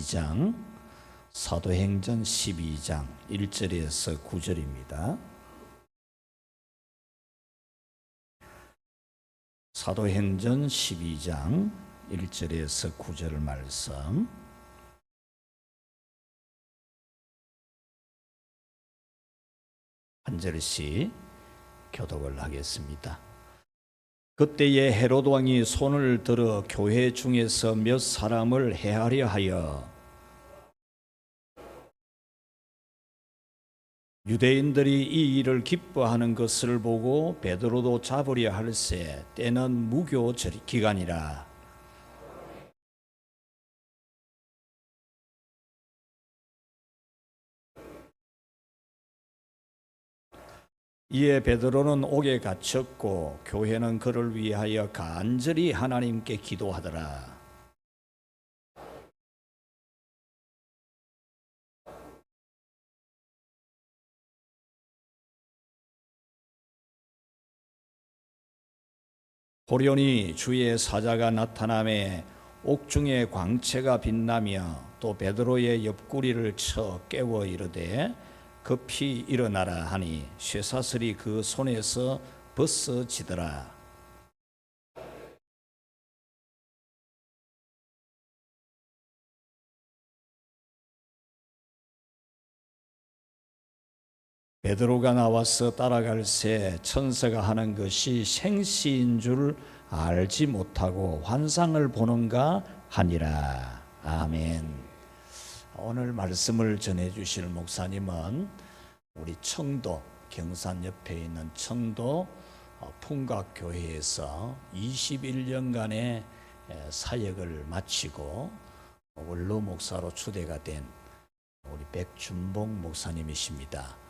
12장, 사도행전 12장 1절에서 9절입니다. 사도행전 12장 1절에서 9절 말씀, 한 절씩 교독을 하겠습니다. 그때에 헤롯 왕이 손을 들어 교회 중에서 몇 사람을 해하려 하여 유대인들이 이 일을 기뻐하는 것을 보고 베드로도 잡으려 할세 때는 무교 기간이라. 이에 베드로는 옥에 갇혔고 교회는 그를 위하여 간절히 하나님께 기도하더라. 호련히 주의 사자가 나타나매 옥중에 광채가 빛나며 또 베드로의 옆구리를 쳐 깨워 이르되 급히 일어나라 하니 쇠사슬이 그 손에서 벗어지더라. 베드로가 나와서 따라갈새 천사가 하는 것이 생시인 줄 알지 못하고 환상을 보는가 하니라. 아멘. 오늘 말씀을 전해 주실 목사님은 우리 청도 경산 옆에 있는 청도 풍각교회에서 21년간의 사역을 마치고 원로 목사로 추대가 된 우리 백준봉 목사님이십니다.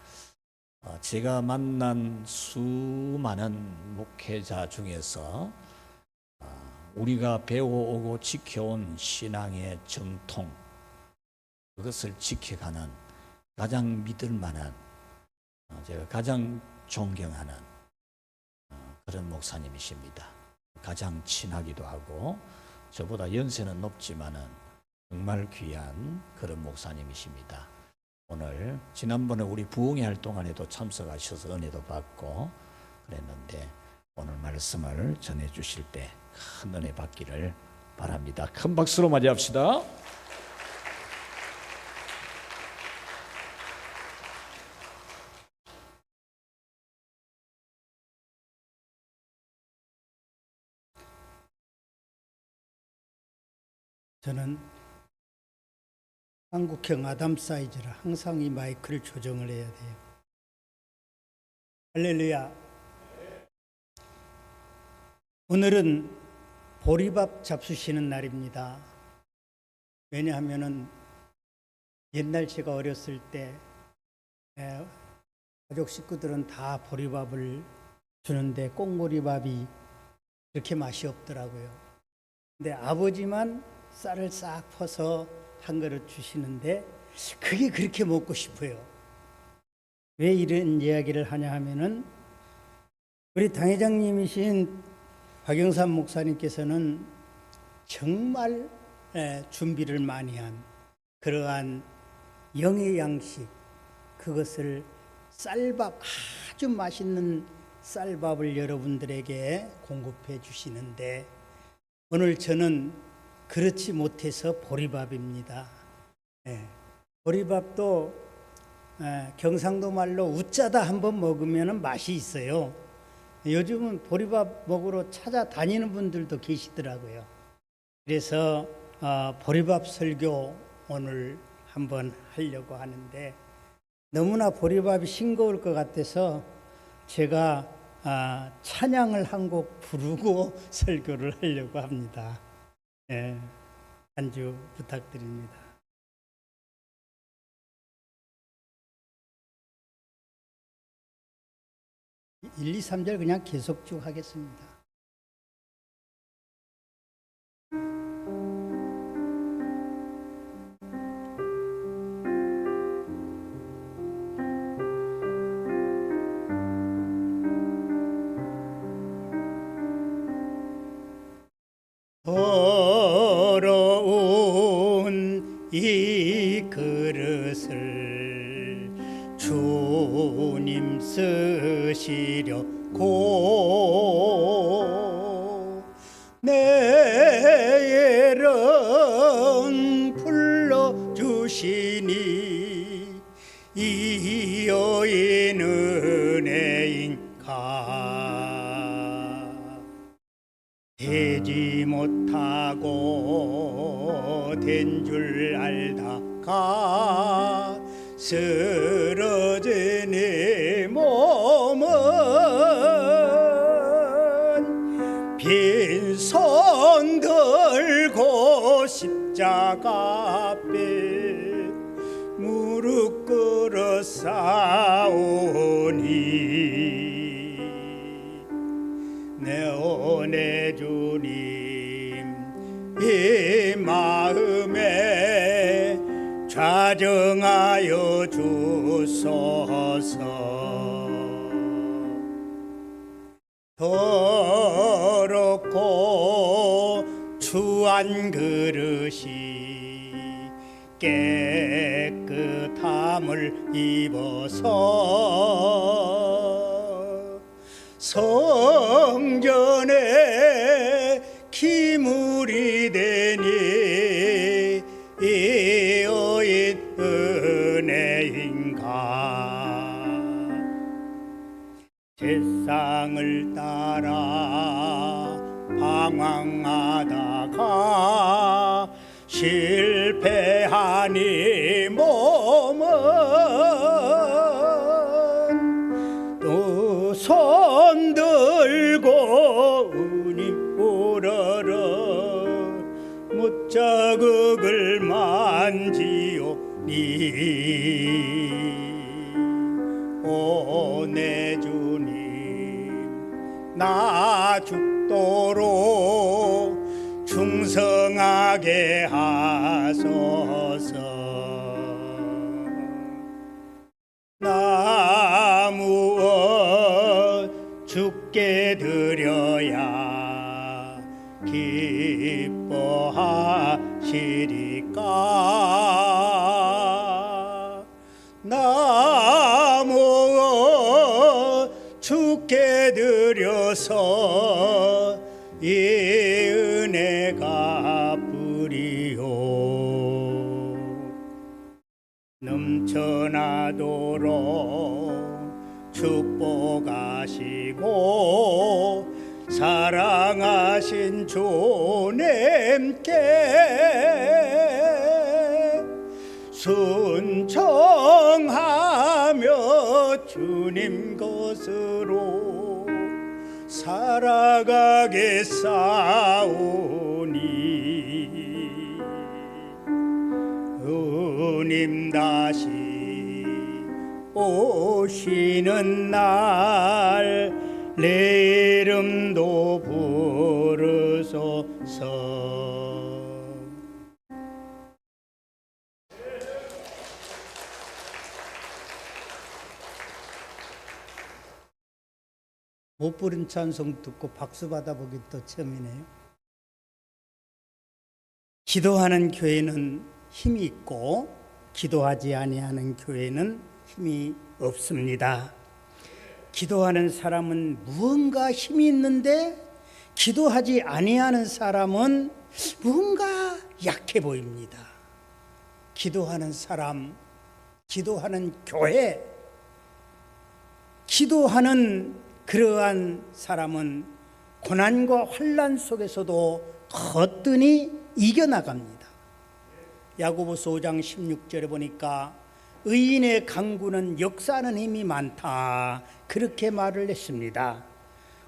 제가 만난 수많은 목회자 중에서 우리가 배워오고 지켜온 신앙의 정통, 그것을 지켜가는 가장 믿을 만한, 제가 가장 존경하는 그런 목사님이십니다. 가장 친하기도 하고 저보다 연세는 높지만은 정말 귀한 그런 목사님이십니다. 오늘 지난번에 우리 부흥회 활동안에도 참석하셔서 은혜도 받고 그랬는데 오늘 말씀을 전해 주실 때 큰 은혜 받기를 바랍니다. 큰 박수로 맞이합시다. 저는 한국형 아담 사이즈라 항상 이 마이크를 조정을 해야 돼요. 할렐루야. 오늘은 보리밥 잡수시는 날입니다. 왜냐하면은 옛날 제가 어렸을 때 가족 식구들은 다 보리밥을 주는데 꽁보리밥이 그렇게 맛이 없더라고요. 근데 아버지만 쌀을 싹 퍼서 한 그릇 주시는데 그게 그렇게 먹고 싶어요. 왜 이런 이야기를 하냐 하면은 우리 당회장님이신 박영삼 목사님께서는 정말 준비를 많이 한 그러한 영의 양식, 그것을 쌀밥, 아주 맛있는 쌀밥을 여러분들에게 공급해 주시는데 오늘 저는 그렇지 못해서 보리밥입니다. 보리밥도 경상도 말로 우짜다 한번 먹으면 맛이 있어요. 요즘은 보리밥 먹으러 찾아다니는 분들도 계시더라고요. 그래서 보리밥 설교 오늘 한번 하려고 하는데 너무나 보리밥이 싱거울 것 같아서 제가 찬양을 한 곡 부르고 설교를 하려고 합니다. 한 주 부탁드립니다. 1, 2, 3절 그냥 계속 쭉 하겠습니다. 더러운 이 그릇을 주님 쓰시려고 내 예름 불러주시니 이 여인 은혜인가. 되지 못하고 된 줄 알다가 쓰러진 이 몸은 빈손 들고 십자가 앞에 무릎 꿇어 싸우니 내 은혜 주님 이 마음에 좌정하여 주소서. 더럽고 추한 그릇이 깨끗함을 입어서 성전에 기물이 되니 이 여인 은혜인가. 세상을 따라 방황하다가 실패한 이 몸은 또 손 들고 우님 우러러 못자국을 만지오니 오 내 주님 나 죽도록 충성하게 하소서. 나 무엇 죽게 드려야 기뻐하시리까. 나 무엇 죽게 드려서 이 은혜가 뿌리오. 넘쳐나도록 축복하시고 사랑하신 주님께 순종하며 주님 것으로 살아가겠사오니 주님 다시 오시는 날 내 이름도 부르소서. 못 부른 찬송 듣고 박수 받아보기 또 처음이네요. 기도하는 교회는 힘이 있고 기도하지 아니하는 교회는 힘이 없습니다. 기도하는 사람은 무언가 힘이 있는데 기도하지 아니하는 사람은 무언가 약해 보입니다. 기도하는 사람, 기도하는 교회, 기도하는 그러한 사람은 고난과 환난 속에서도 거뜬히 이겨나갑니다. 야고보서 5장 16절에 보니까 의인의 강구는 역사하는 힘이 많다, 그렇게 말을 했습니다.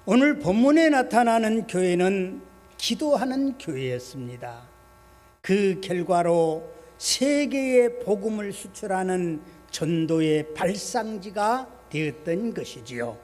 오늘 본문에 나타나는 교회는 기도하는 교회였습니다. 그 결과로 세계에 복음을 수출하는 전도의 발상지가 되었던 것이지요.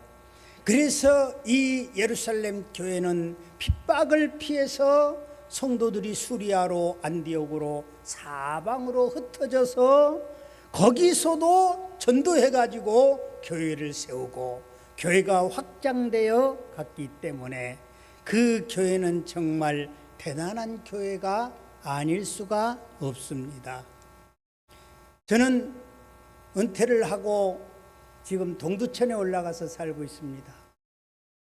그래서 이 예루살렘 교회는 핍박을 피해서 성도들이 수리아로 안디옥으로 사방으로 흩어져서 거기서도 전도해가지고 교회를 세우고 교회가 확장되어 갔기 때문에 그 교회는 정말 대단한 교회가 아닐 수가 없습니다. 저는 은퇴를 하고 지금 동두천에 올라가서 살고 있습니다.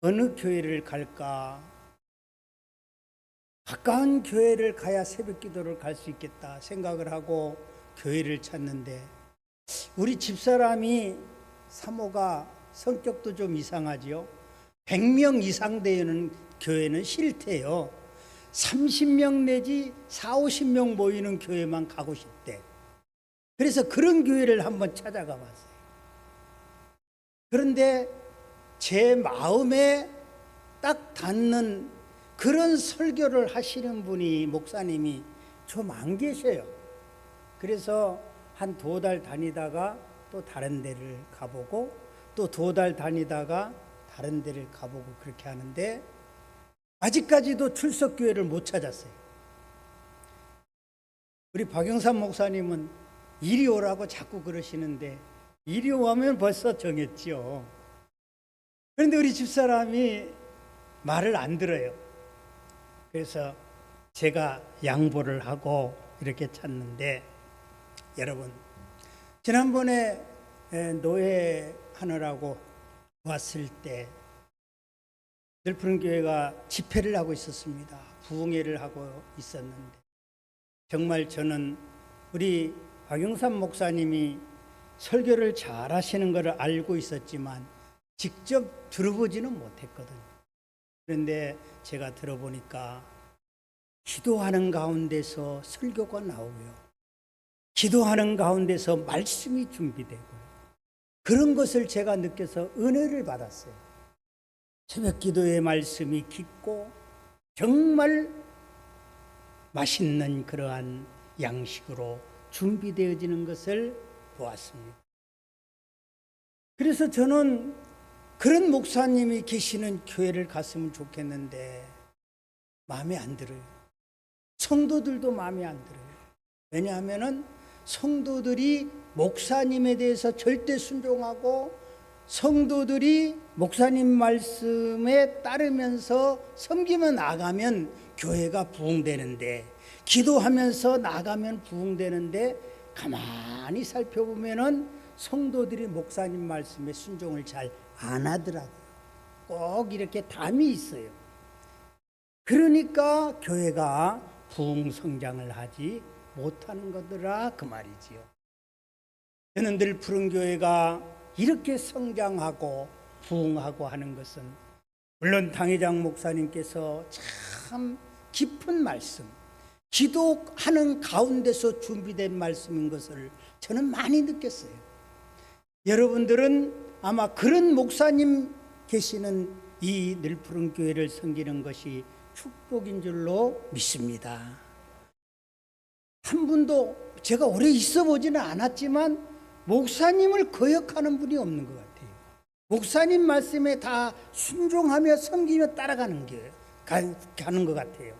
어느 교회를 갈까? 가까운 교회를 가야 새벽 기도를 갈 수 있겠다 생각을 하고 교회를 찾는데, 우리 집사람이 사모가 성격도 좀 이상하지요. 100명 이상 되는 교회는 싫대요. 30명 내지 4, 50명 모이는 교회만 가고 싶대. 그래서 그런 교회를 한번 찾아가 봤어요. 그런데 제 마음에 딱 닿는 그런 설교를 하시는 분이, 목사님이 좀 안 계셔요. 그래서 한 2달 다니다가 또 다른 데를 가보고, 또 2달 다니다가 다른 데를 가보고, 그렇게 하는데 아직까지도 출석교회를 못 찾았어요. 우리 박영삼 목사님은 이리 오라고 자꾸 그러시는데 이리 오면 벌써 정했지요. 그런데 우리 집사람이 말을 안 들어요. 그래서 제가 양보를 하고 이렇게 찾는데, 여러분, 지난번에 노예하느라고 왔을 때 늘푸른교회가 집회를 하고 있었습니다. 부흥회를 하고 있었는데, 정말 저는 우리 박영삼 목사님이 설교를 잘 하시는 것을 알고 있었지만 직접 들어보지는 못했거든요. 그런데 제가 들어보니까 기도하는 가운데서 설교가 나오고요, 기도하는 가운데서 말씀이 준비되고요, 그런 것을 제가 느껴서 은혜를 받았어요. 새벽 기도의 말씀이 깊고 정말 맛있는 그러한 양식으로 준비되어지는 것을 보았습니다. 그래서 저는 그런 목사님이 계시는 교회를 갔으면 좋겠는데 마음에 안 들어요. 성도들도 마음에 안 들어요. 왜냐하면 성도들이 목사님에 대해서 절대 순종하고, 성도들이 목사님 말씀에 따르면서 섬기며 나가면 교회가 부흥되는데, 기도하면서 나가면 부흥되는데, 가만히 살펴보면은 성도들이 목사님 말씀에 순종을 잘 안 하더라고요. 꼭 이렇게 담이 있어요. 그러니까 교회가 부흥 성장을 하지 못하는 거더라, 그 말이지요. 저는 늘푸른교회가 이렇게 성장하고 부흥하고 하는 것은, 물론 당회장 목사님께서 참 깊은 말씀, 기도하는 가운데서 준비된 말씀인 것을 저는 많이 느꼈어요. 여러분들은 아마 그런 목사님 계시는 이 늘푸른교회를 섬기는 것이 축복인 줄로 믿습니다. 한 분도, 제가 오래 있어 보지는 않았지만 목사님을 거역하는 분이 없는 것 같아요. 목사님 말씀에 다 순종하며 섬기며 따라가는 게 가는 것 같아요.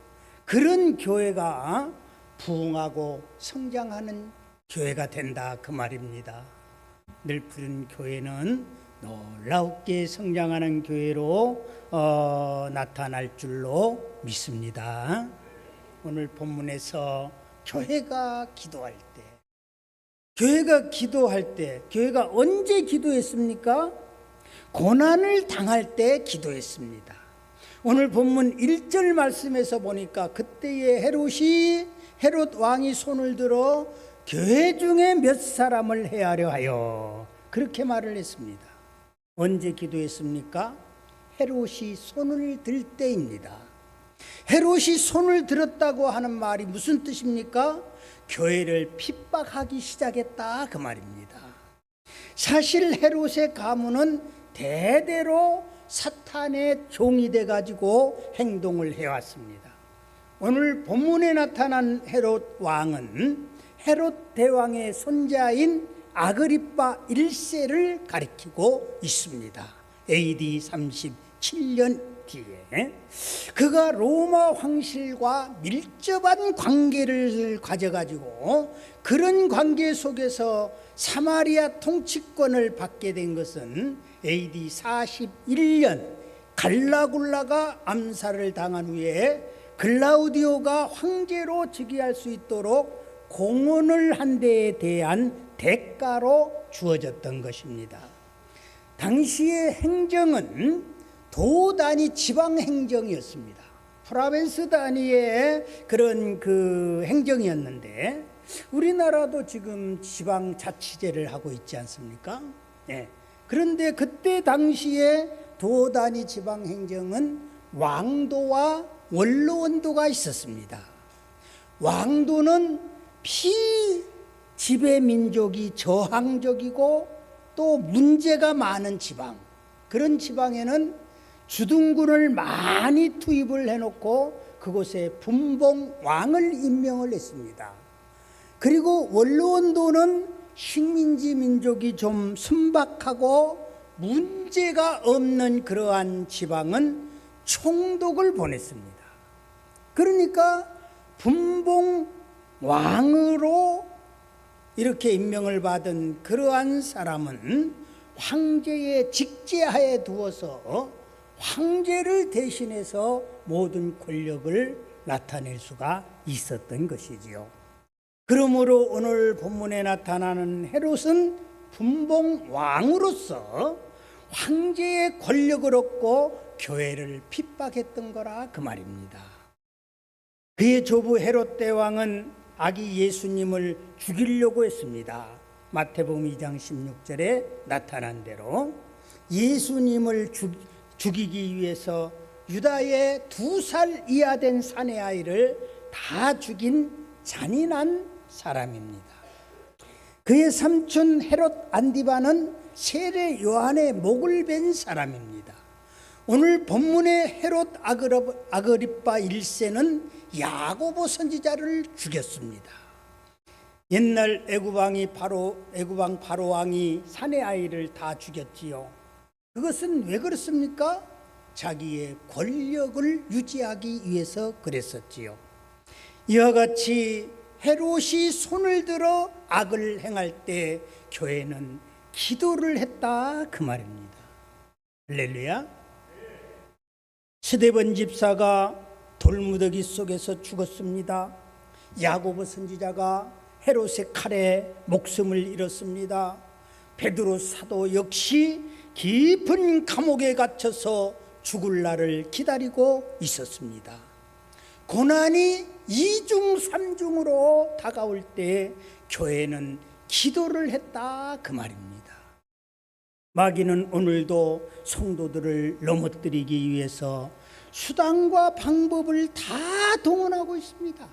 그런 교회가 부흥하고 성장하는 교회가 된다, 그 말입니다. 늘푸른교회는 놀랍게 성장하는 교회로 나타날 줄로 믿습니다. 오늘 본문에서 교회가 기도할 때, 교회가 언제 기도했습니까? 고난을 당할 때 기도했습니다. 오늘 본문 1절 말씀에서 보니까, 그때에 헤롯 왕이 손을 들어 교회 중에 몇 사람을 해하려 하여, 그렇게 말을 했습니다. 언제 기도했습니까? 헤롯이 손을 들 때입니다. 헤롯이 손을 들었다고 하는 말이 무슨 뜻입니까? 교회를 핍박하기 시작했다, 그 말입니다. 사실 헤롯의 가문은 대대로 사탄의 종이 돼가지고 행동을 해왔습니다. 오늘 본문에 나타난 헤롯 왕은 헤롯 대왕의 손자인 아그리빠 1세를 가리키고 있습니다. AD 37년 뒤에 그가 로마 황실과 밀접한 관계를 가져가지고, 그런 관계 속에서 사마리아 통치권을 받게 된 것은 AD 41년 갈라굴라가 암살을 당한 후에 글라우디오가 황제로 즉위할 수 있도록 공헌을 한 데에 대한 대가로 주어졌던 것입니다. 당시의 행정은 도 단위 지방 행정이었습니다. 프라벤스 단위의 그런 그 행정이었는데, 우리나라도 지금 지방자치제를 하고 있지 않습니까? 네. 그런데 그때 당시에 도 단위 지방행정은 왕도와 원로원도가 있었습니다. 왕도는 피지배 민족이 저항적이고 또 문제가 많은 지방, 그런 지방에는 주둔군을 많이 투입을 해놓고 그곳에 분봉왕을 임명을 했습니다. 그리고 원로원도는 식민지 민족이 좀 순박하고 문제가 없는 그러한 지방은 총독을 보냈습니다. 그러니까 분봉왕으로 이렇게 임명을 받은 그러한 사람은 황제의 직제하에 두어서 황제를 대신해서 모든 권력을 나타낼 수가 있었던 것이지요. 그러므로 오늘 본문에 나타나는 헤롯은 분봉왕으로서 황제의 권력을 얻고 교회를 핍박했던 거라 그 말입니다. 그의 조부 헤롯 대왕은 아기 예수님을 죽이려고 했습니다. 마태복음 2장 16절에 나타난 대로 예수님을 죽이기 위해서 유다의 2살 이하 된 사내 아이를 다 죽인 잔인한 사람입니다. 그의 삼촌 헤롯 안디바는 세례 요한의 목을 벤 사람입니다. 오늘 본문의 헤롯 아그리빠 1세는 야고보 선지자를 죽였습니다. 옛날 애굽왕 바로 왕이 사내 아이를 다 죽였지요. 그것은 왜 그렇습니까? 자기의 권력을 유지하기 위해서 그랬었지요. 이와 같이 헤롯이 손을 들어 악을 행할 때 교회는 기도를 했다 그 말입니다. 할렐루야. 스데반 집사가 돌무더기 속에서 죽었습니다. 야고보 선지자가 헤롯의 칼에 목숨을 잃었습니다. 베드로 사도 역시 깊은 감옥에 갇혀서 죽을 날을 기다리고 있었습니다. 고난이 2중 3중으로 다가올 때 교회는 기도를 했다 그 말입니다. 마귀는 오늘도 성도들을 넘어뜨리기 위해서 수단과 방법을 다 동원하고 있습니다.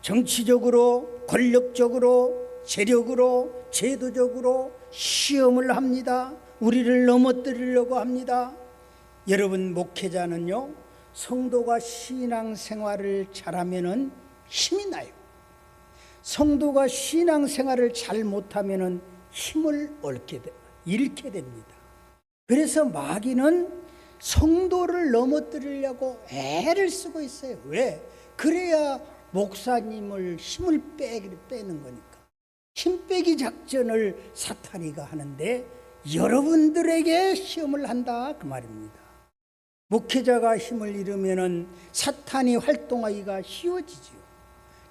정치적으로, 권력적으로, 재력으로, 제도적으로 시험을 합니다. 우리를 넘어뜨리려고 합니다. 여러분, 목회자는요, 성도가 신앙생활을 잘하면은 힘이 나요. 성도가 신앙생활을 잘 못하면은 힘을 잃게 됩니다. 그래서 마귀는 성도를 넘어뜨리려고 애를 쓰고 있어요. 왜? 그래야 목사님을 힘을 빼는 거니까. 힘 빼기 작전을 사탄이가 하는데 여러분들에게 시험을 한다 그 말입니다. 목회자가 힘을 잃으면은 사탄이 활동하기가 쉬워지지요.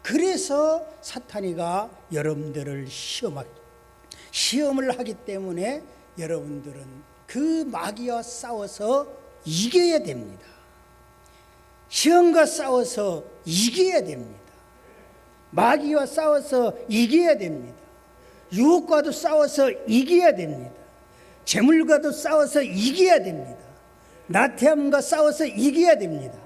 그래서 사탄이가 여러분들을 시험을 하기 때문에 여러분들은 그 마귀와 싸워서 이겨야 됩니다. 시험과 싸워서 이겨야 됩니다. 마귀와 싸워서 이겨야 됩니다. 유혹과도 싸워서 이겨야 됩니다. 재물과도 싸워서 이겨야 됩니다. 나태함과 싸워서 이겨야 됩니다.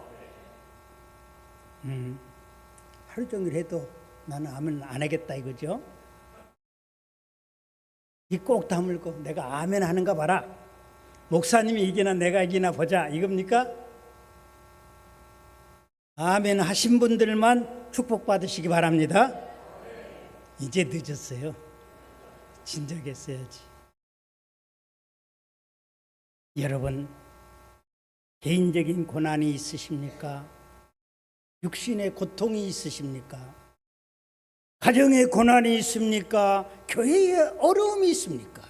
하루 종일 해도 나는 아멘 안 하겠다 이거죠. 이 꼭 다물고 내가 아멘 하는가 봐라. 목사님이 이기나 내가 이기나 보자 이겁니까? 아멘 하신 분들만 축복받으시기 바랍니다. 이제 늦었어요. 진작했어야지. 여러분, 개인적인 고난이 있으십니까? 육신의 고통이 있으십니까? 가정의 고난이 있습니까? 교회에 어려움이 있습니까?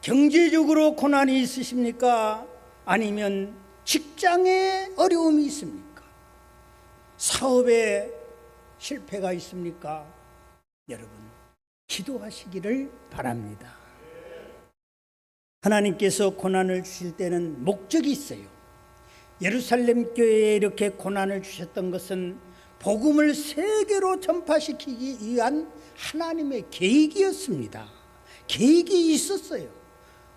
경제적으로 고난이 있으십니까? 아니면 직장에 어려움이 있습니까? 사업에 실패가 있습니까? 여러분, 기도하시기를 바랍니다. 하나님께서 고난을 주실 때는 목적이 있어요. 예루살렘 교회에 이렇게 고난을 주셨던 것은 복음을 세계로 전파시키기 위한 하나님의 계획이었습니다. 계획이 있었어요.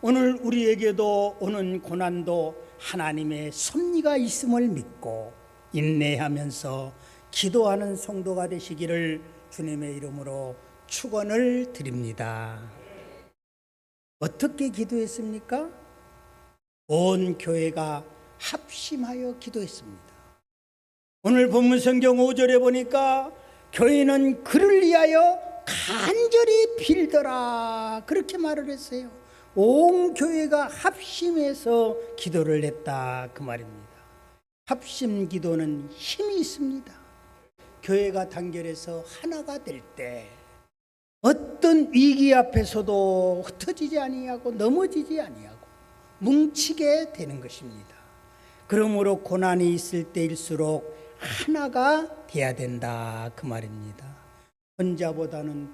오늘 우리에게도 오는 고난도 하나님의 섭리가 있음을 믿고 인내하면서 기도하는 성도가 되시기를 주님의 이름으로 축원을 드립니다. 어떻게 기도했습니까? 온 교회가 합심하여 기도했습니다. 오늘 본문 성경 5절에 보니까 교회는 그를 위하여 간절히 빌더라 그렇게 말을 했어요. 온 교회가 합심해서 기도를 했다 그 말입니다. 합심 기도는 힘이 있습니다. 교회가 단결해서 하나가 될 때 어떤 위기 앞에서도 흩어지지 아니하고 넘어지지 아니하고 뭉치게 되는 것입니다. 그러므로 고난이 있을 때일수록 하나가 돼야 된다 그 말입니다. 혼자보다는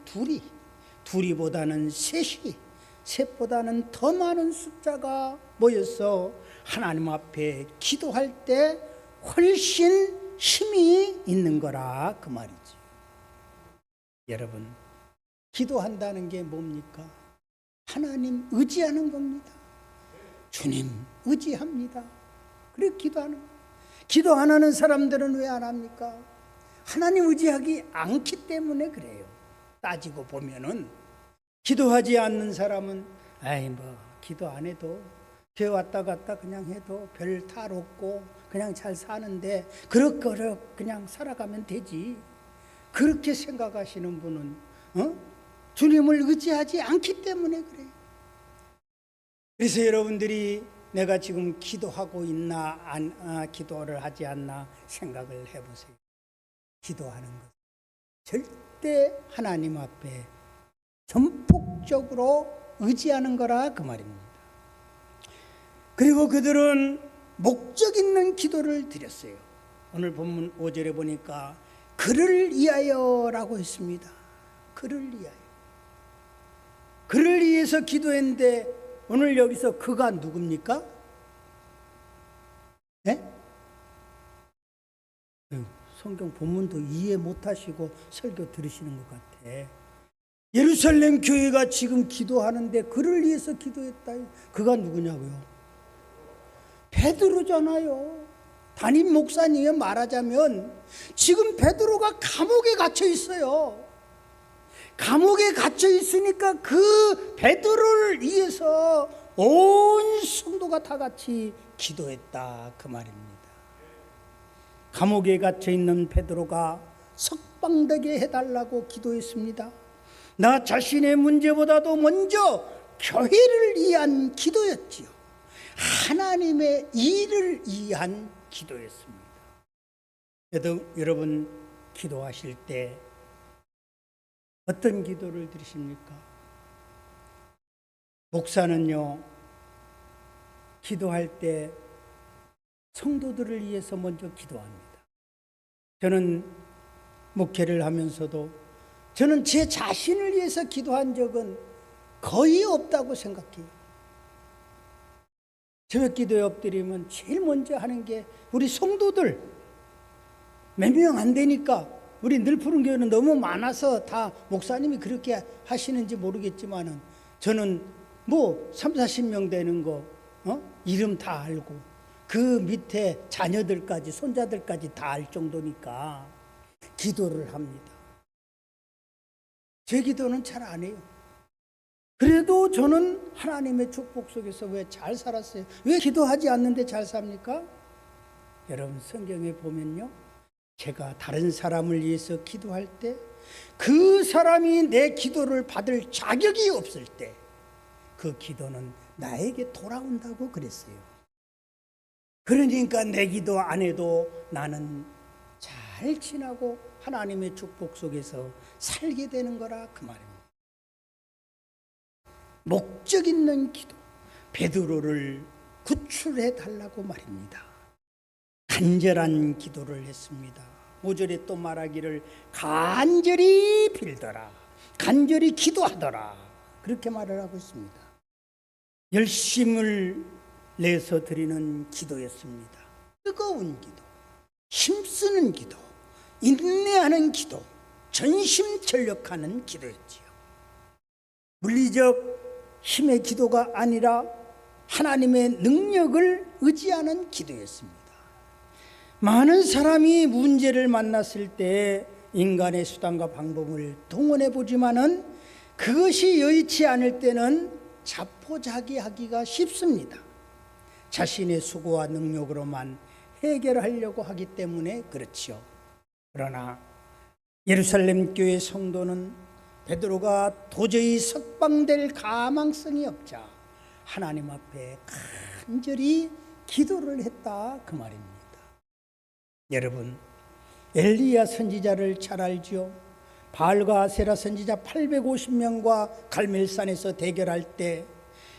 둘이보다는 셋이, 셋보다는 더 많은 숫자가 모여서 하나님 앞에 기도할 때 훨씬 힘이 있는 거라 그 말이지. 여러분, 기도한다는 게 뭡니까? 하나님 의지하는 겁니다. 주님 의지합니다. 그래 기도하는 거예요. 기도 안 하는 사람들은 왜 안 합니까? 하나님 의지하기 않기 때문에 그래요. 따지고 보면은 기도하지 않는 사람은 기도 안 해도 교회 왔다 갔다 그냥 해도 별 탈 없고 그냥 잘 사는데 그럭저럭 그냥 살아가면 되지. 그렇게 생각하시는 분은 주님을 의지하지 않기 때문에 그래요. 그래서 여러분들이 내가 지금 기도하고 있나 기도를 하지 않나 생각을 해보세요. 기도하는 것 절대 하나님 앞에 전폭적으로 의지하는 거라 그 말입니다. 그리고 그들은 목적 있는 기도를 드렸어요. 오늘 본문 5절에 보니까 그를 위하여라고 했습니다. 그를 위하여. 그를 위해서 기도했는데 오늘 여기서 그가 누굽니까? 네? 성경 본문도 이해 못하시고 설교 들으시는 것 같아. 예루살렘 교회가 지금 기도하는데 그를 위해서 기도했다. 그가 누구냐고요? 베드로잖아요. 담임 목사님이 말하자면 지금 베드로가 감옥에 갇혀 있어요. 감옥에 갇혀 있으니까 그 베드로를 위해서 온 성도가 다 같이 기도했다 그 말입니다. 감옥에 갇혀 있는 베드로가 석방되게 해달라고 기도했습니다. 나 자신의 문제보다도 먼저 교회를 위한 기도였지요. 하나님의 일을 위한 기도였습니다. 그래도 여러분 기도하실 때 어떤 기도를 드리십니까? 목사는요, 기도할 때 성도들을 위해서 먼저 기도합니다. 저는 목회를 하면서도 저는 제 자신을 위해서 기도한 적은 거의 없다고 생각해요. 새벽 기도에 엎드리면 제일 먼저 하는 게 우리 성도들 몇 명 안 되니까 우리 늘푸른 교회는 너무 많아서 다 목사님이 그렇게 하시는지 모르겠지만은 저는 3, 40명 되는 거 이름 다 알고 그 밑에 자녀들까지 손자들까지 다 알 정도니까 기도를 합니다. 제 기도는 잘 안 해요. 그래도 저는 하나님의 축복 속에서 왜 잘 살았어요? 왜 기도하지 않는데 잘 삽니까? 여러분 성경에 보면요, 제가 다른 사람을 위해서 기도할 때 그 사람이 내 기도를 받을 자격이 없을 때 그 기도는 나에게 돌아온다고 그랬어요. 그러니까 내 기도 안 해도 나는 잘 지나고 하나님의 축복 속에서 살게 되는 거라 그 말입니다. 목적 있는 기도, 베드로를 구출해 달라고 말입니다. 간절한 기도를 했습니다. 5절에 또 말하기를 간절히 빌더라. 간절히 기도하더라. 그렇게 말을 하고 있습니다. 열심을 내서 드리는 기도였습니다. 뜨거운 기도, 힘쓰는 기도, 인내하는 기도, 전심전력하는 기도였지요. 물리적 힘의 기도가 아니라 하나님의 능력을 의지하는 기도였습니다. 많은 사람이 문제를 만났을 때 인간의 수단과 방법을 동원해 보지만은 그것이 여의치 않을 때는 자포자기하기가 쉽습니다. 자신의 수고와 능력으로만 해결하려고 하기 때문에 그렇지요. 그러나 예루살렘 교회 성도는 베드로가 도저히 석방될 가망성이 없자 하나님 앞에 간절히 기도를 했다 그 말입니다. 여러분, 엘리야 선지자를 잘 알지요. 바알과 아세라 선지자 850명과 갈멜산에서 대결할 때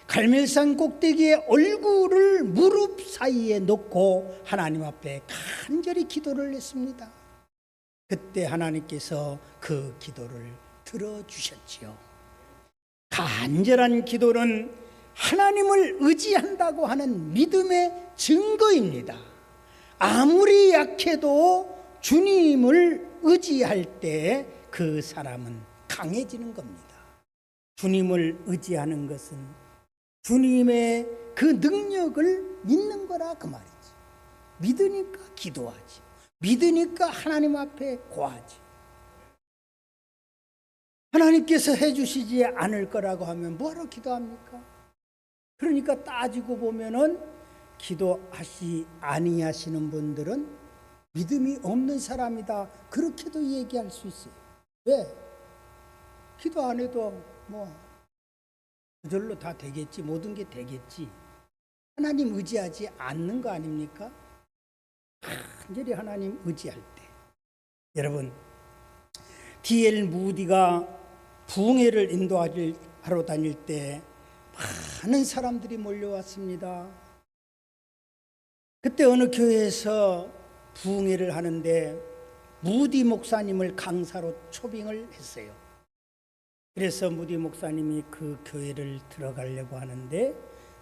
갈멜산 꼭대기에 얼굴을 무릎 사이에 놓고 하나님 앞에 간절히 기도를 했습니다. 그때 하나님께서 그 기도를 들어주셨지요. 간절한 기도는 하나님을 의지한다고 하는 믿음의 증거입니다. 아무리 약해도 주님을 의지할 때 그 사람은 강해지는 겁니다. 주님을 의지하는 것은 주님의 그 능력을 믿는 거라 그 말이지. 믿으니까 기도하지. 믿으니까 하나님 앞에 고하지. 하나님께서 해주시지 않을 거라고 하면 뭐하러 기도합니까? 그러니까 따지고 보면은 기도하시 아니하시는 분들은 믿음이 없는 사람이다. 그렇게도 얘기할 수 있어요. 왜? 기도 안 해도 뭐 그절로 다 되겠지. 모든 게 되겠지. 하나님 의지하지 않는 거 아닙니까? 간절히 하나님 의지할 때. 여러분, D.L. 무디가 부흥회를 인도하러 다닐 때 많은 사람들이 몰려왔습니다. 그때 어느 교회에서 부흥회를 하는데 무디 목사님을 강사로 초빙을 했어요. 그래서 무디 목사님이 그 교회를 들어가려고 하는데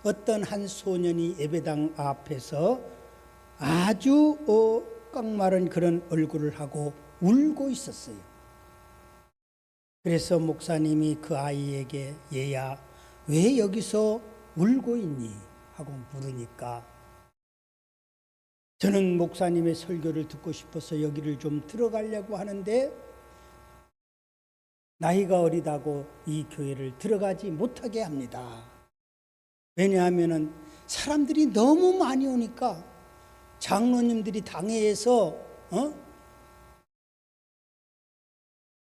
어떤 한 소년이 예배당 앞에서 아주 깡마른 그런 얼굴을 하고 울고 있었어요. 그래서 목사님이 그 아이에게 얘야 왜 여기서 울고 있니? 하고 물으니까 저는 목사님의 설교를 듣고 싶어서 여기를 좀 들어가려고 하는데 나이가 어리다고 이 교회를 들어가지 못하게 합니다. 왜냐하면 사람들이 너무 많이 오니까 장로님들이 당회에서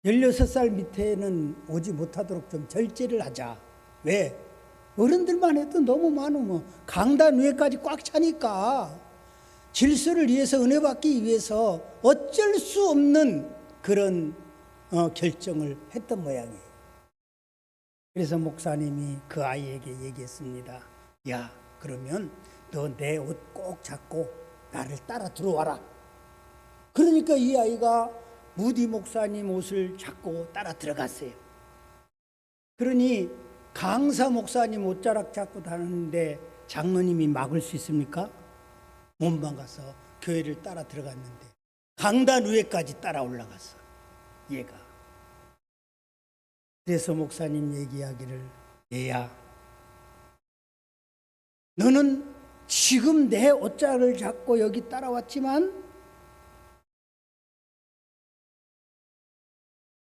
16살 밑에는 오지 못하도록 좀 절제를 하자. 왜? 어른들만 해도 너무 많으면 강단 위에까지 꽉 차니까 질서를 위해서 은혜 받기 위해서 어쩔 수 없는 그런 결정을 했던 모양이에요. 그래서 목사님이 그 아이에게 얘기했습니다. 야, 그러면 너 내 옷 꼭 잡고 나를 따라 들어와라. 그러니까 이 아이가 무디 목사님 옷을 잡고 따라 들어갔어요. 그러니 강사 목사님 옷자락 잡고 다니는데 장로님이 막을 수 있습니까? 못 막아서 교회를 따라 들어갔는데 강단 위에까지 따라 올라갔어. 얘가. 그래서 목사님 얘기하기를 얘야 너는 지금 내 옷자락을 잡고 여기 따라왔지만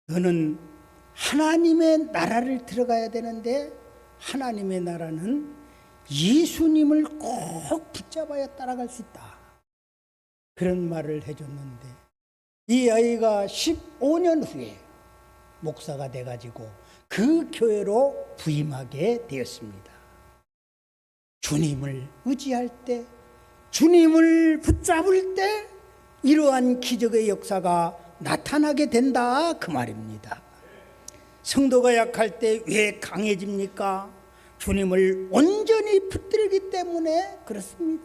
너는 하나님의 나라를 들어가야 되는데 하나님의 나라는 예수님을 꼭 붙잡아야 따라갈 수 있다. 그런 말을 해줬는데 이 아이가 15년 후에 목사가 돼가지고 그 교회로 부임하게 되었습니다. 주님을 의지할 때, 주님을 붙잡을 때 이러한 기적의 역사가 나타나게 된다 그 말입니다. 성도가 약할 때 왜 강해집니까? 주님을 온전히 붙들기 때문에 그렇습니다.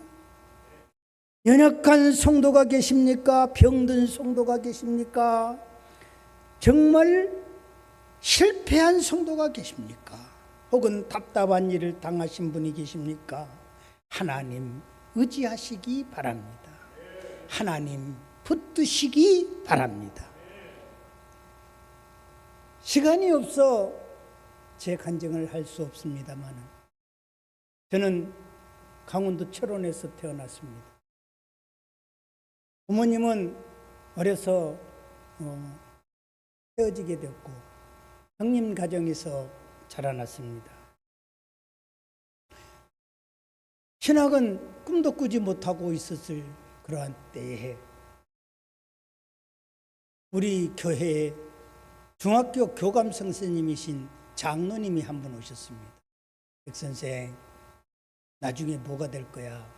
연약한 성도가 계십니까? 병든 성도가 계십니까? 정말 실패한 성도가 계십니까? 혹은 답답한 일을 당하신 분이 계십니까? 하나님 의지하시기 바랍니다. 하나님 붙드시기 바랍니다. 시간이 없어 제 간증을 할 수 없습니다만, 저는 강원도 철원에서 태어났습니다. 부모님은 어려서 헤어지게 되었고 형님 가정에서 자라났습니다. 신학은 꿈도 꾸지 못하고 있었을 그러한 때에 우리 교회에 중학교 교감 선생님이신 장로님이 한 분 오셨습니다. 백 선생, 나중에 뭐가 될 거야?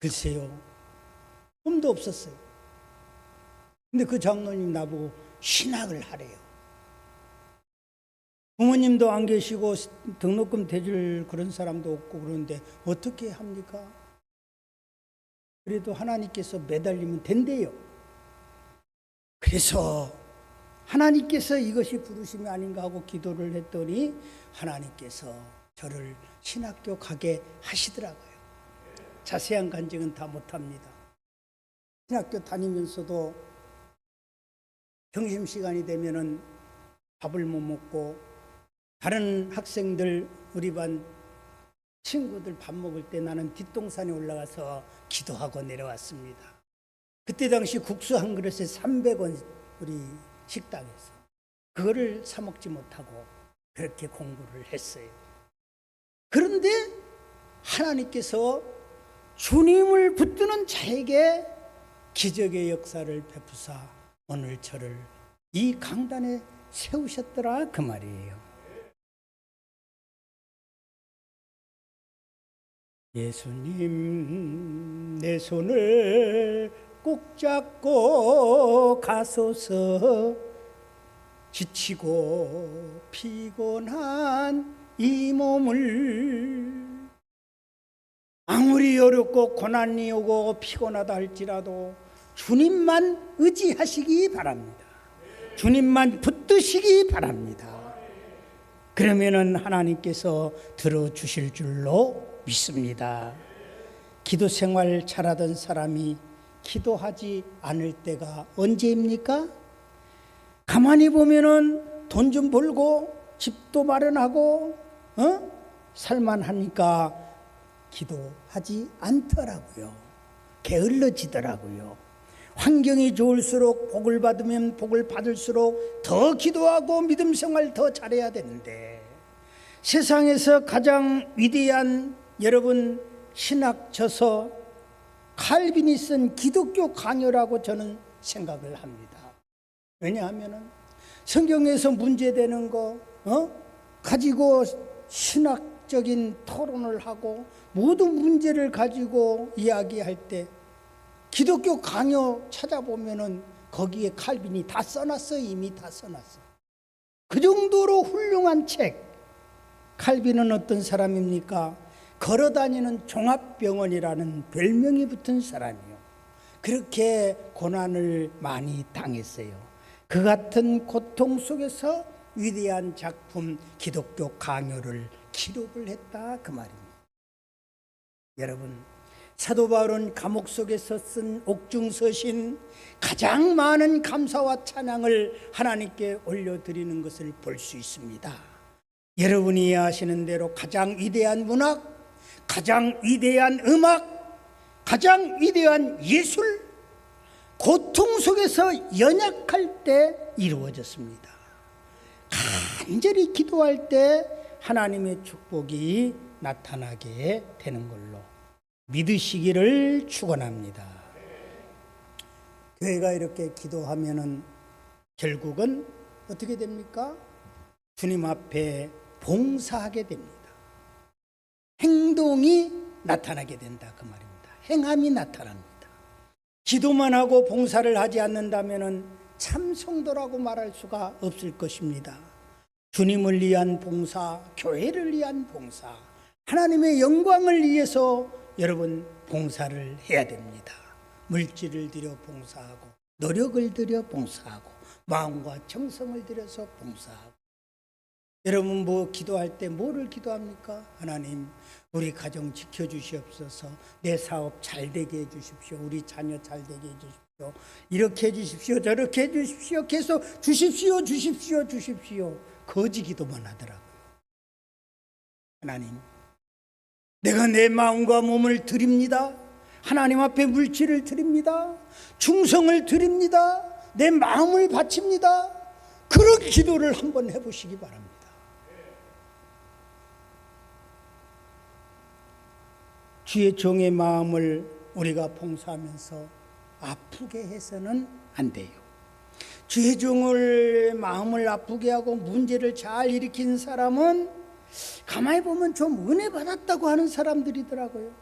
글쎄요, 꿈도 없었어요. 근데 그 장로님 나보고 신학을 하래요. 부모님도 안 계시고 등록금 대줄 그런 사람도 없고 그러는데 어떻게 합니까? 그래도 하나님께서 매달리면 된대요. 그래서 하나님께서 이것이 부르심이 아닌가 하고 기도를 했더니 하나님께서 저를 신학교 가게 하시더라고요. 자세한 간증은 다 못합니다. 신학교 다니면서도 점심시간이 되면은 밥을 못 먹고 다른 학생들, 우리 반 친구들 밥 먹을 때 나는 뒷동산에 올라가서 기도하고 내려왔습니다. 그때 당시 국수 한 그릇에 300원 우리 식당에서 그거를 사 먹지 못하고 그렇게 공부를 했어요. 그런데 하나님께서 주님을 붙드는 자에게 기적의 역사를 베푸사 오늘 저를 이 강단에 세우셨더라 그 말이에요. 예수님 내 손을 꼭 잡고 가소서. 지치고 피곤한 이 몸을 아무리 어렵고 고난이 오고 피곤하다 할지라도 주님만 의지하시기 바랍니다. 주님만 붙드시기 바랍니다. 그러면은 하나님께서 들어주실 줄로 믿습니다. 기도 생활 잘하던 사람이 기도하지 않을 때가 언제입니까? 가만히 보면은 돈 좀 벌고 집도 마련하고 살만하니까 기도하지 않더라고요. 게을러지더라고요. 환경이 좋을수록 복을 받으면 복을 받을수록 더 기도하고 믿음 생활 더 잘해야 되는데, 세상에서 가장 위대한 여러분 신학 저서 칼빈이 쓴 기독교 강요라고 저는 생각을 합니다. 왜냐하면 성경에서 문제되는 거 가지고 신학적인 토론을 하고 모든 문제를 가지고 이야기할 때 기독교 강요 찾아보면은 거기에 칼빈이 다 써놨어. 이미 다 써놨어. 그 정도로 훌륭한 책. 칼빈은 어떤 사람입니까? 걸어다니는 종합병원이라는 별명이 붙은 사람이요. 그렇게 고난을 많이 당했어요. 그 같은 고통 속에서 위대한 작품 기독교 강요를 기록을 했다 그 말입니다. 여러분, 사도 바울은 감옥 속에서 쓴 옥중서신 가장 많은 감사와 찬양을 하나님께 올려드리는 것을 볼 수 있습니다. 여러분이 아시는 대로 가장 위대한 문학, 가장 위대한 음악, 가장 위대한 예술, 고통 속에서 연약할 때 이루어졌습니다. 간절히 기도할 때 하나님의 축복이 나타나게 되는 걸로 믿으시기를 축원합니다. 교회가 이렇게 기도하면은 결국은 어떻게 됩니까? 주님 앞에 봉사하게 됩니다. 행동이 나타나게 된다 그 말입니다. 행함이 나타납니다. 기도만 하고 봉사를 하지 않는다면은 참 성도라고 말할 수가 없을 것입니다. 주님을 위한 봉사, 교회를 위한 봉사, 하나님의 영광을 위해서 여러분 봉사를 해야 됩니다. 물질을 들여 봉사하고 노력을 들여 봉사하고 마음과 정성을 들여서 봉사하고. 여러분 뭐 기도할 때 뭐를 기도합니까? 하나님, 우리 가정 지켜주시옵소서. 내 사업 잘 되게 해주십시오. 우리 자녀 잘 되게 해주십시오. 이렇게 해주십시오. 저렇게 해주십시오. 계속 주십시오. 주십시오. 주십시오. 거지 기도만 하더라고요. 하나님, 내가 내 마음과 몸을 드립니다. 하나님 앞에 물질을 드립니다. 충성을 드립니다. 내 마음을 바칩니다. 그런 기도를 한번 해보시기 바랍니다. 주의 종의 마음을 우리가 봉사하면서 아프게 해서는 안 돼요. 주의 종을 마음을 아프게 하고 문제를 잘 일으킨 사람은 가만히 보면 좀 은혜 받았다고 하는 사람들이더라고요.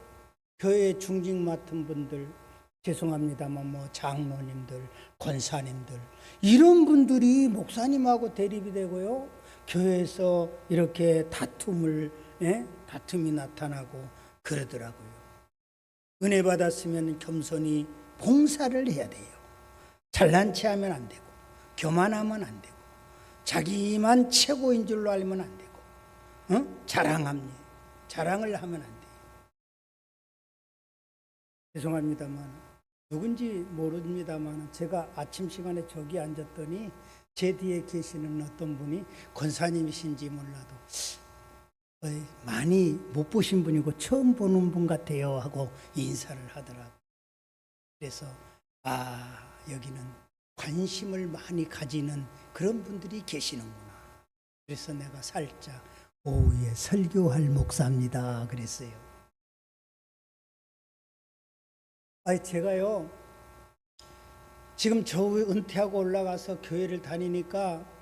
교회 중직 맡은 분들, 죄송합니다만 뭐 장로님들, 권사님들, 이런 분들이 목사님하고 대립이 되고요. 교회에서 이렇게 다툼이 나타나고 그러더라고요. 은혜 받았으면 겸손히 봉사를 해야 돼요. 잘난 체 하면 안 되고, 교만하면 안 되고, 자기만 최고인 줄로 알면 안 되고, 자랑을 하면 안 돼요. 죄송합니다만, 누군지 모릅니다만, 제가 아침 시간에 저기 앉았더니 제 뒤에 계시는 어떤 분이 권사님이신지 몰라도 많이 못 보신 분이고 처음 보는 분 같아요 하고 인사를 하더라고요. 그래서 여기는 관심을 많이 가지는 그런 분들이 계시는구나. 그래서 내가 살짝 오후에 설교할 목사입니다 그랬어요. 제가요 지금 저 은퇴하고 올라가서 교회를 다니니까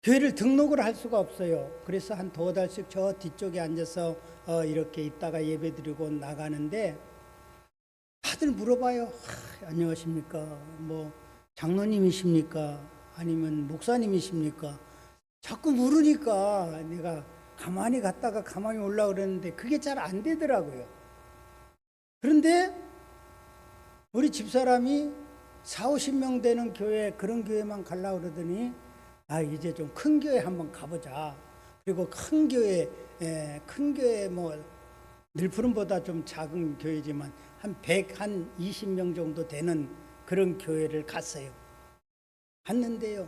교회를 등록을 할 수가 없어요. 그래서 한 2달씩 저 뒤쪽에 앉아서 이렇게 있다가 예배드리고 나가는데 다들 물어봐요. 안녕하십니까? 뭐 장로님이십니까? 아니면 목사님이십니까? 자꾸 물으니까 내가 가만히 갔다가 가만히 올라오라 그랬는데 그게 잘 안 되더라고요. 그런데 우리 집사람이 40-50명 되는 교회, 그런 교회만 가려고 그러더니 이제 좀 큰 교회 한번 가보자. 그리고 큰 교회 뭐 늘푸름보다 좀 작은 교회지만 한 120명 정도 되는 그런 교회를 갔어요. 갔는데요.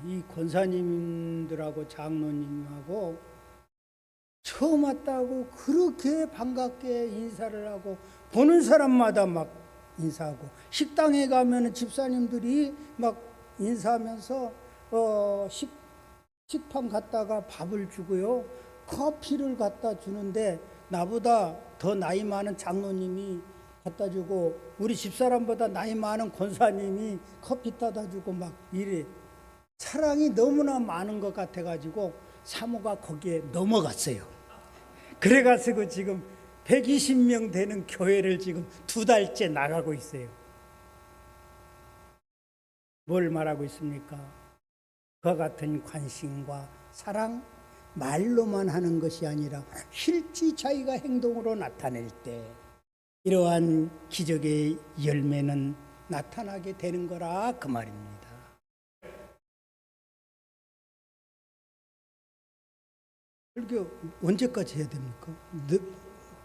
이 권사님들하고 장로님하고 처음 왔다고 그렇게 반갑게 인사를 하고 보는 사람마다 막 인사하고, 식당에 가면 집사님들이 막 인사하면서 식판 갖다가 밥을 주고요, 커피를 갖다 주는데 나보다 더 나이 많은 장로님이 갖다 주고 우리 집사람보다 나이 많은 권사님이 커피 따다 주고 막 이래. 사랑이 너무나 많은 것 같아가지고 사모가 거기에 넘어갔어요. 그래가지고 지금 120명 되는 교회를 지금 2달째 나가고 있어요. 뭘 말하고 있습니까? 그와 같은 관심과 사랑, 말로만 하는 것이 아니라 실제 자기가 행동으로 나타낼 때 이러한 기적의 열매는 나타나게 되는 거라 그 말입니다. 설교 언제까지 해야 됩니까?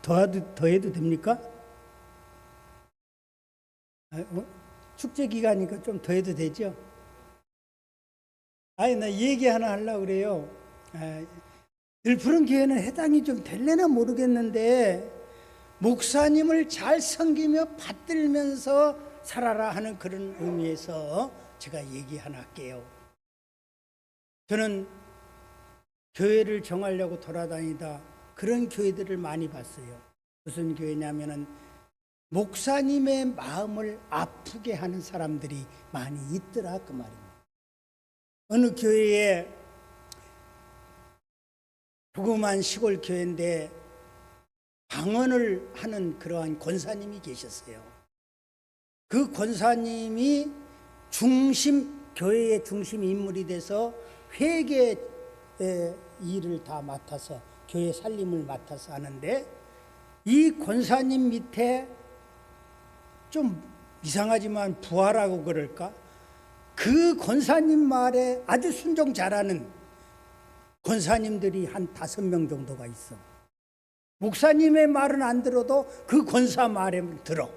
더 해도 됩니까? 축제 기간이니까 좀 더 해도 되죠? 나 얘기 하나 하려고 그래요. 늘푸른 교회는 해당이 좀 될래나 모르겠는데 목사님을 잘 섬기며 받들면서 살아라 하는 그런 의미에서 제가 얘기 하나 할게요. 저는 교회를 정하려고 돌아다니다 그런 교회들을 많이 봤어요. 무슨 교회냐면은 목사님의 마음을 아프게 하는 사람들이 많이 있더라 그 말입니다. 어느 교회에 조그만 시골 교회인데 방언을 하는 그러한 권사님이 계셨어요. 그 권사님이 교회의 중심 인물이 돼서 회계 일을 다 맡아서 교회 살림을 맡아서 하는데 이 권사님 밑에 좀 이상하지만 부하라고 그럴까? 그 권사님 말에 아주 순종 잘하는 권사님들이 한 5명 정도가 있어. 목사님의 말은 안 들어도 그 권사 말을 들어.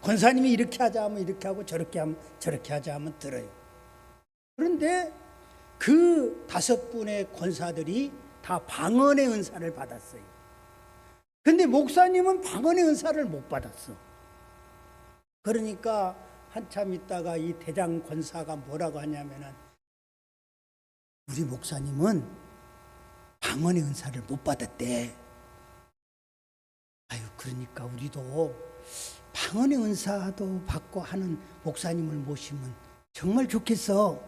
권사님이 이렇게 하자 하면 이렇게 하고 저렇게 하면 저렇게 하자 하면 들어요. 그런데 그 5분의 권사들이 다 방언의 은사를 받았어요. 근데 목사님은 방언의 은사를 못 받았어. 그러니까 한참 있다가 이 대장 권사가 뭐라고 하냐면은, 우리 목사님은 방언의 은사를 못 받았대. 아유, 그러니까 우리도 방언의 은사도 받고 하는 목사님을 모시면 정말 좋겠어.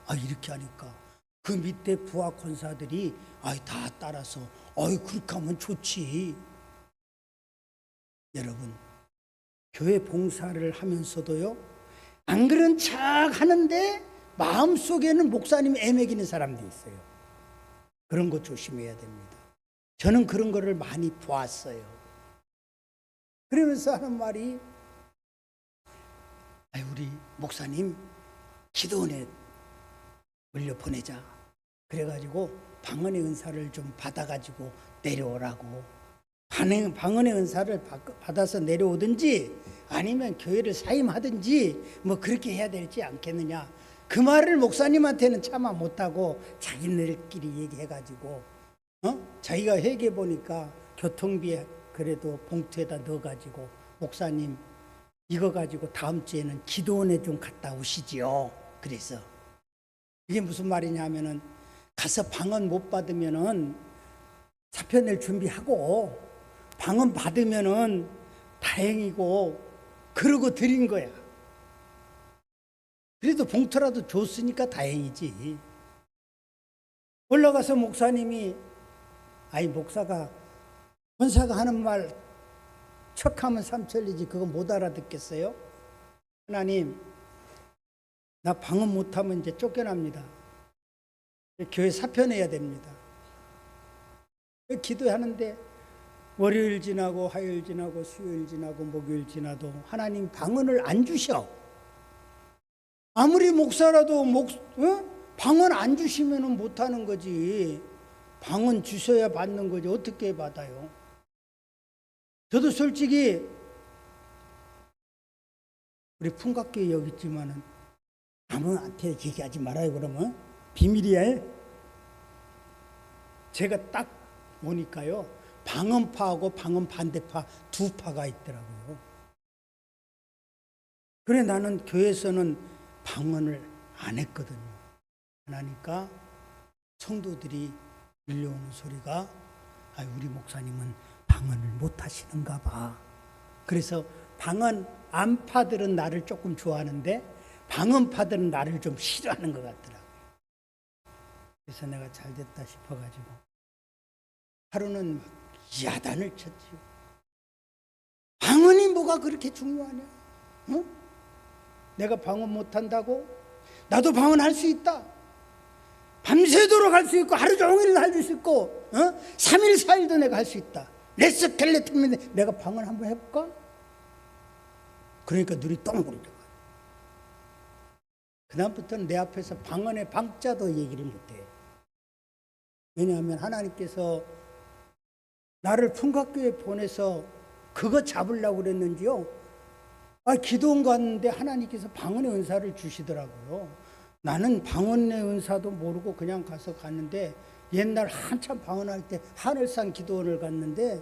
아, 이렇게 하니까 그 밑에 부하 권사들이 다 따라서 그렇게 하면 좋지. 여러분, 교회 봉사를 하면서도요, 안 그런 척 하는데 마음속에는 목사님 애매기는 사람들이 있어요. 그런 거 조심해야 됩니다. 저는 그런 거를 많이 보았어요. 그러면서 하는 말이, 우리 목사님 기도원에 물려보내자. 그래가지고 방언의 은사를 좀 받아가지고 내려오라고. 방언의 은사를 받아서 내려오든지 아니면 교회를 사임하든지 뭐 그렇게 해야 되지 않겠느냐. 그 말을 목사님한테는 차마 못하고 자기네들끼리 얘기해가지고 자기가 회계 보니까 교통비에 그래도 봉투에다 넣어가지고, 목사님 이거 가지고 다음 주에는 기도원에 좀 갔다 오시지요. 그래서 이게 무슨 말이냐 하면은, 가서 방언 못 받으면은 사표 낼 준비하고, 방언 받으면은 다행이고, 그러고 드린 거야. 그래도 봉투라도 줬으니까 다행이지. 올라가서 목사님이, 목사가 권사가 하는 말 척하면 삼천리지 그거 못 알아듣겠어요? 하나님, 나 방언 못하면 이제 쫓겨납니다. 교회 사표 내야 됩니다. 기도하는데 월요일 지나고 화요일 지나고 수요일 지나고 목요일 지나도 하나님 방언을 안 주셔. 아무리 목사라도 방언 안 주시면 못하는 거지. 방언 주셔야 받는 거지. 어떻게 받아요? 저도 솔직히 우리 풍각교회 여기 있지만은 아무한테 얘기하지 말아요. 그러면 비밀이야. 제가 딱 보니까요, 방언파하고 방언 반대파 두 파가 있더라고요. 그래, 나는 교회에서는 방언을 안 했거든요. 그러니까 성도들이 밀려오는 소리가, 우리 목사님은 방언을 못 하시는가 봐. 그래서 방언 안파들은 나를 조금 좋아하는데 방언파들은 나를 좀 싫어하는 것 같더라고요. 그래서 내가 잘 됐다 싶어가지고 하루는 막 야단을 쳤지요. 방언이 뭐가 그렇게 중요하냐? 내가 방언 못한다고? 나도 방언할 수 있다. 밤새도록 할 수 있고 하루 종일 할 수 있고 3일 4일도 내가 할 수 있다. 레스켈레톤인데 내가 방언 한번 해볼까? 그러니까 눈이 똥 부르더라고요. 그다음부터는 내 앞에서 방언의 방자도 얘기를 못해. 왜냐하면 하나님께서 나를 풍각교회에 보내서 그거 잡으려고 그랬는지요, 기도원 갔는데 하나님께서 방언의 은사를 주시더라고요. 나는 방언의 은사도 모르고 그냥 가서 갔는데, 옛날 한참 방언할 때 하늘산 기도원을 갔는데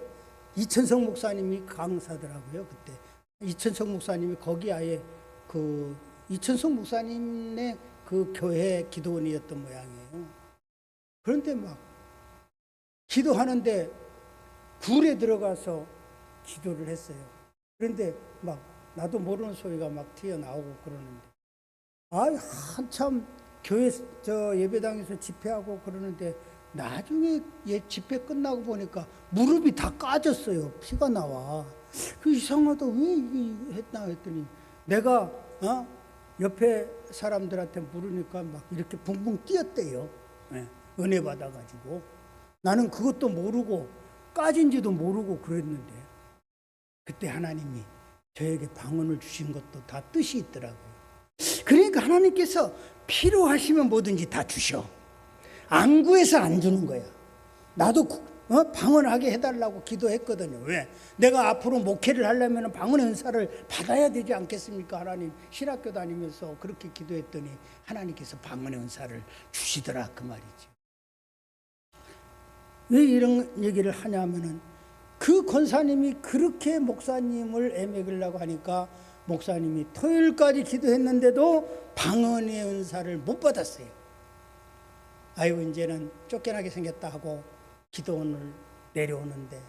이천성 목사님이 강사더라고요. 그때 이천성 목사님이 거기 아예 그 이천성 목사님의 그 교회 기도원이었던 모양이에요. 그런데 막 기도하는데 굴에 들어가서 기도를 했어요. 그런데 막 나도 모르는 소리가 막 튀어나오고 그러는데, 한참 교회 예배당에서 집회하고 그러는데 나중에 집회 끝나고 보니까 무릎이 다 까졌어요. 피가 나와. 그 이상하다. 왜 이게 했나 했더니 내가 옆에 사람들한테 물으니까 막 이렇게 붕붕 뛰었대요. 은혜 받아가지고. 나는 그것도 모르고 까진지도 모르고 그랬는데, 그때 하나님이 저에게 방언을 주신 것도 다 뜻이 있더라고요. 그러니까 하나님께서 필요하시면 뭐든지 다 주셔. 안 구해서 안 주는 거야. 나도 방언하게 해달라고 기도했거든요. 왜? 내가 앞으로 목회를 하려면 방언의 은사를 받아야 되지 않겠습니까? 하나님, 신학교 다니면서 그렇게 기도했더니 하나님께서 방언의 은사를 주시더라 그 말이죠. 왜 이런 얘기를 하냐면은 그 권사님이 그렇게 목사님을 애매기려고 하니까 목사님이 토요일까지 기도했는데도 방언의 은사를 못 받았어요. 아이고 이제는 쫓겨나게 생겼다 하고 기도원을 내려오는데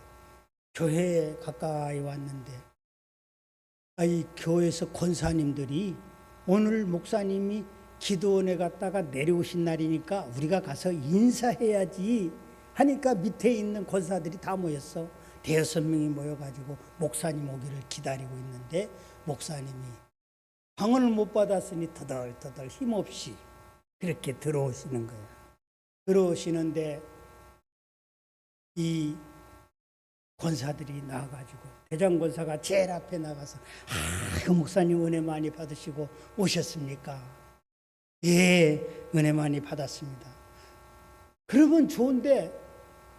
교회에 가까이 왔는데 이 교회에서 권사님들이 오늘 목사님이 기도원에 갔다가 내려오신 날이니까 우리가 가서 인사해야지 하니까 밑에 있는 권사들이 다 모였어. 5-6명이 모여가지고 목사님 오기를 기다리고 있는데 목사님이 방언을 못 받았으니 터덜터덜 힘없이 그렇게 들어오시는 거예요. 들어오시는데 이 권사들이 나와가지고 대장 권사가 제일 앞에 나가서 그 목사님 은혜 많이 받으시고 오셨습니까? 예, 은혜 많이 받았습니다. 그러면 좋은데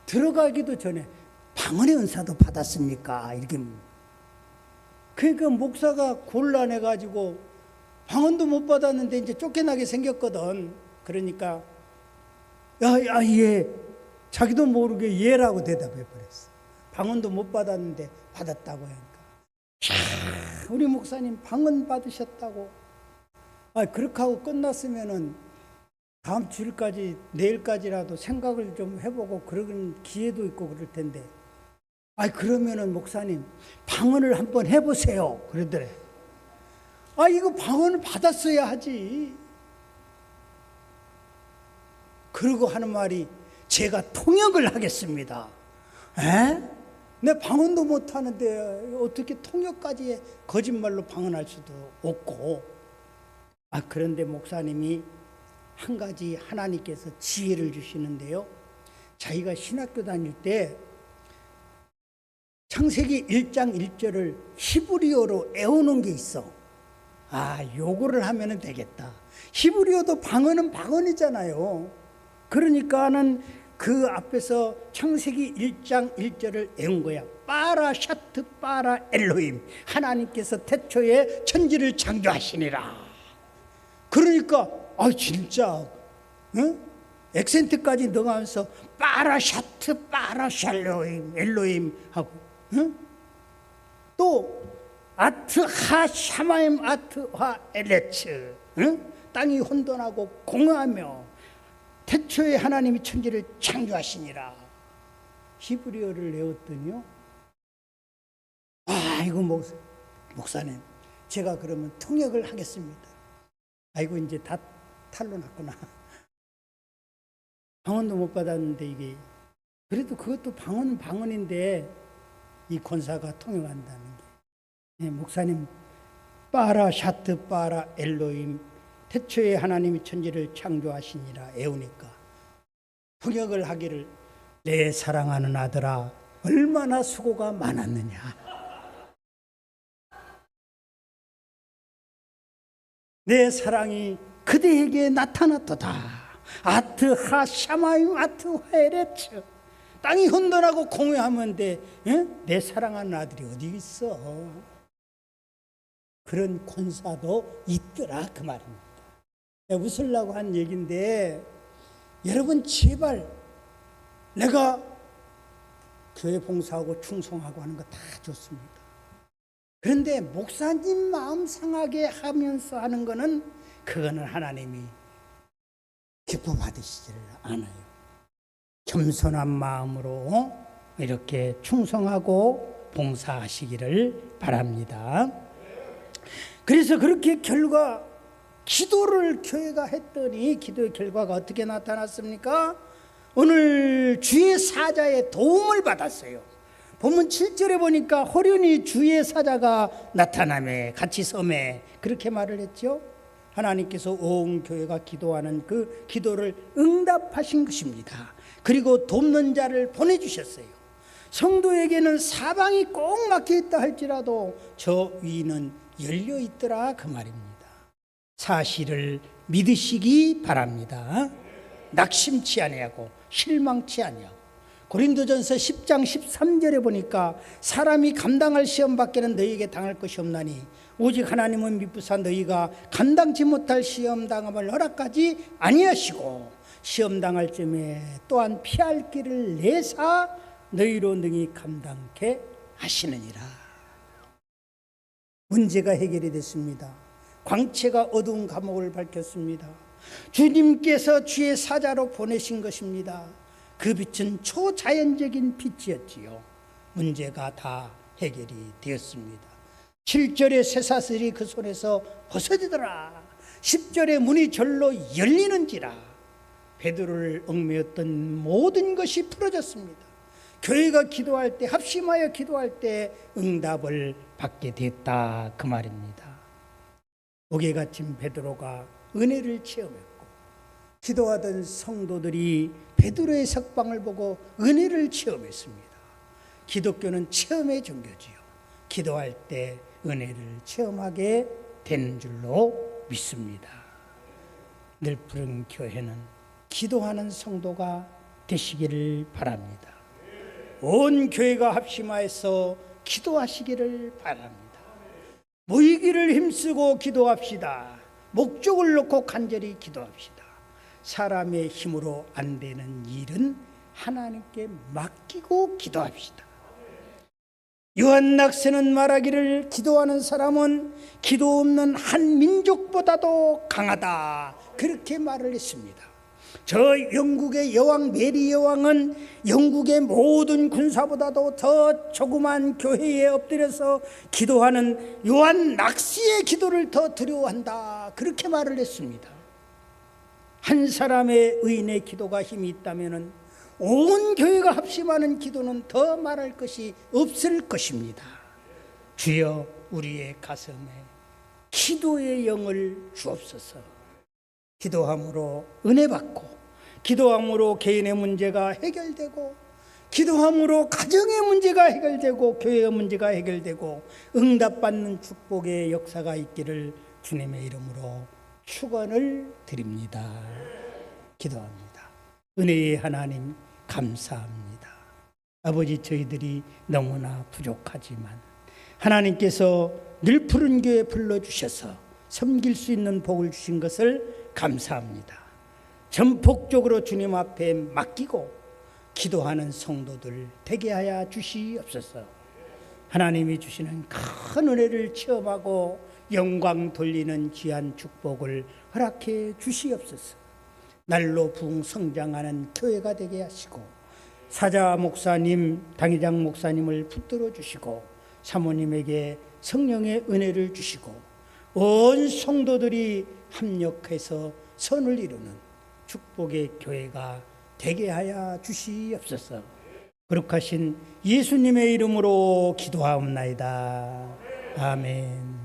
들어가기도 전에 방언의 은사도 받았습니까? 이렇게. 그러니까 목사가 곤란해가지고 방언도 못 받았는데 이제 쫓겨나게 생겼거든. 그러니까 예. 자기도 모르게 예라고 대답해 버렸어. 방언도 못 받았는데 받았다고 하니까. 우리 목사님 방언 받으셨다고. 그렇게 하고 끝났으면은 다음 주일까지 내일까지라도 생각을 좀 해보고 그런 기회도 있고 그럴 텐데. 그러면은 목사님 방언을 한번 해보세요. 그러더래. 이거 방언을 받았어야 하지. 그러고 하는 말이 제가 통역을 하겠습니다. 내 방언도 못하는데 어떻게 통역까지 거짓말로 방언할 수도 없고. 그런데 목사님이 한 가지 하나님께서 지혜를 주시는데요. 자기가 신학교 다닐 때 창세기 1장 1절을 히브리어로 애워놓은 게 있어. 요거를 하면 되겠다. 히브리어도 방언은 방언이잖아요. 그러니까는 그 앞에서 창세기 1장 1절을 애운 거야. 빠라 샤트 빠라 엘로힘. 하나님께서 태초에 천지를 창조하시니라. 그러니까 진짜 액센트까지 넣으면서 빠라 샤트 빠라 샬로힘 엘로힘 하고 또 아트 하 샤마임 아트 하 엘레츠 땅이 혼돈하고 공허하며 태초에 하나님이 천지를 창조하시니라. 히브리어를 외웠더니요. 이거 목사님 제가 그러면 통역을 하겠습니다. 아이고 이제 다 탈로 났구나. 방언도 못 받았는데 이게 그래도 그것도 방언은 방언인데 이 권사가 통역한다는 게 목사님 빠라 샤트 빠라 엘로힘 태초에 하나님이 천지를 창조하시니라 애우니까 통역을 하기를 내 사랑하는 아들아 얼마나 수고가 많았느냐. 내 사랑이 그대에게 나타났도다. 아트 하 샤마임 아트 하에레츠. 땅이 혼돈하고 공허하면 돼. 내 사랑하는 아들이 어디 있어. 그런 권사도 있더라 그 말입니다. 웃으려고 한 얘기인데 여러분 제발 내가 교회 봉사하고 충성하고 하는 거 다 좋습니다. 그런데 목사님 마음 상하게 하면서 하는 거는 그거는 하나님이 기뻐 받으시지를 않아요. 겸손한 마음으로 이렇게 충성하고 봉사하시기를 바랍니다. 그래서 그렇게 기도를 교회가 했더니 기도의 결과가 어떻게 나타났습니까? 오늘 주의 사자의 도움을 받았어요. 본문 7절에 보니까 호련히 주의 사자가 나타나매 같이 섬에 그렇게 말을 했죠. 하나님께서 온 교회가 기도하는 그 기도를 응답하신 것입니다. 그리고 돕는 자를 보내주셨어요. 성도에게는 사방이 꼭 막혀 있다 할지라도 저 위는 열려 있더라 그 말입니다. 사실을 믿으시기 바랍니다. 낙심치 아니하고 실망치 아니하고. 고린도전서 10장 13절에 보니까 사람이 감당할 시험 밖에는 너희에게 당할 것이 없나니 오직 하나님은 미쁘사 너희가 감당치 못할 시험 당함을 허락하지 아니하시고 시험 당할 쯤에 또한 피할 길을 내사 너희로 능히 감당케 하시느니라. 문제가 해결이 됐습니다. 광채가 어두운 감옥을 밝혔습니다. 주님께서 주의 사자로 보내신 것입니다. 그 빛은 초자연적인 빛이었지요. 문제가 다 해결이 되었습니다. 7절에 쇠사슬이 그 손에서 벗어지더라. 10절에 문이 절로 열리는지라. 베드로를 얽매였던 모든 것이 풀어졌습니다. 교회가 기도할 때, 합심하여 기도할 때 응답을 받게 됐다 그 말입니다. 옥에 갇힌 베드로가 은혜를 체험했고 기도하던 성도들이 베드로의 석방을 보고 은혜를 체험했습니다. 기독교는 체험의 종교지요. 기도할 때 은혜를 체험하게 되는 줄로 믿습니다. 늘푸른 교회는 기도하는 성도가 되시기를 바랍니다. 온 교회가 합심하여서 기도하시기를 바랍니다. 모이기를 힘쓰고 기도합시다. 목적을 놓고 간절히 기도합시다. 사람의 힘으로 안 되는 일은 하나님께 맡기고 기도합시다. 요한 낙세는 말하기를 기도하는 사람은 기도 없는 한 민족보다도 강하다. 그렇게 말을 했습니다. 저 영국의 여왕 메리 여왕은 영국의 모든 군사보다도 더 조그만 교회에 엎드려서 기도하는 요한 낙시의 기도를 더 두려워한다. 그렇게 말을 했습니다. 한 사람의 의인의 기도가 힘이 있다면 온 교회가 합심하는 기도는 더 말할 것이 없을 것입니다. 주여 우리의 가슴에 기도의 영을 주옵소서. 기도함으로 은혜 받고 기도함으로 개인의 문제가 해결되고 기도함으로 가정의 문제가 해결되고 교회의 문제가 해결되고 응답받는 축복의 역사가 있기를 주님의 이름으로 축원을 드립니다. 기도합니다. 은혜의 하나님 감사합니다. 아버지, 저희들이 너무나 부족하지만 하나님께서 늘 푸른 교회 불러주셔서 섬길 수 있는 복을 주신 것을 감사합니다. 전폭적으로 주님 앞에 맡기고 기도하는 성도들 되게 하여 주시옵소서. 하나님이 주시는 큰 은혜를 체험하고 영광 돌리는 귀한 축복을 허락해 주시옵소서. 날로 부흥 성장하는 교회가 되게 하시고 사자 목사님, 당회장 목사님을 붙들어 주시고 사모님에게 성령의 은혜를 주시고 온 성도들이 합력해서 선을 이루는 축복의 교회가 되게 하여 주시옵소서. 거룩하신 예수님의 이름으로 기도하옵나이다. 아멘.